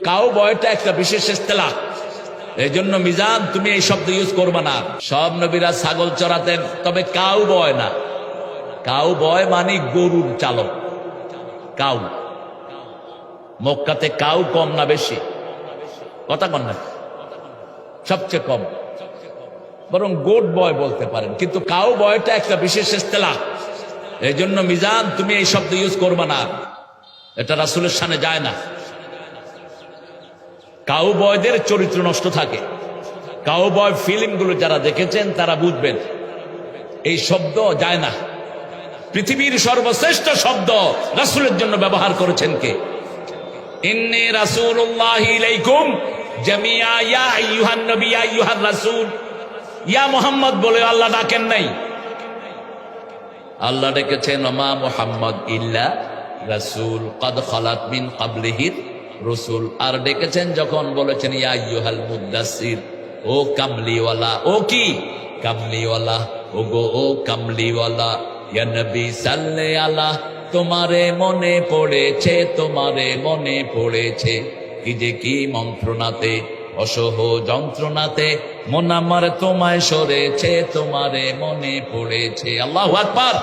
Cow বয়টা একটা বিশেষ ইস্তেলাহ। এই জন্য মিজান তুমি এই শব্দ ইউজ করবে না। সব নবীরা ছাগল চড়াতেন, তবে কাউ বয় না। কাউ বয় মানে গরুর চালক। কাউ মক্কাতে কাউ কম না বেশি? কথা কন না, সবচেয়ে কম। বরং গোট বয় বলতে পারেন, কিন্তু কাউ বয়টা একটা বিশেষ ইস্তেলাহ। এই জন্য মিজান তুমি এই শব্দ ইউজ করবে না, এটা রাসূলের শানে যায় না। কাউ বয়দের চরিত্র নষ্ট থাকে। কাউ বয় ফিল্মগুলো যারা দেখেছেন তারা বুঝবেন এই শব্দ যায় না। পৃথিবীর সর্বশ্রেষ্ঠ শব্দ রাসূলের জন্য ব্যবহার করেছেন কে? ইন্নী রাসূলুল্লাহি ইলাইকুম জামিআ ইয়া আইয়ুহান নবী ইয়া আইয়ুহার রাসূল। ইয়া মুহাম্মদ বলে আল্লাহ ডাকেন নাই। আল্লাহ ডেকেছেন ওমা মুহাম্মদ ইল্লা রাসূল ক্বাদ খালাত মিন ক্বাবলিহির রাসূল। আর ডেকেছেন যখন বলেছেন ইয়া আইয়ুহাল মুদ্দাসসির, ও কামলিওয়ালা। ও কি কামলিওয়ালা? ও গো ও কামলিওয়ালা। ইয়া নবী সাল্লে আলা, তোমারে মনে পড়েছে, তোমারে মনে পড়েছে। কি যে কি মন্ত্রণাতে, অসহ যন্ত্রণাতে মন আমার তোমায় সরেছে, তোমারে মনে পড়েছে। আল্লাহু আকবার।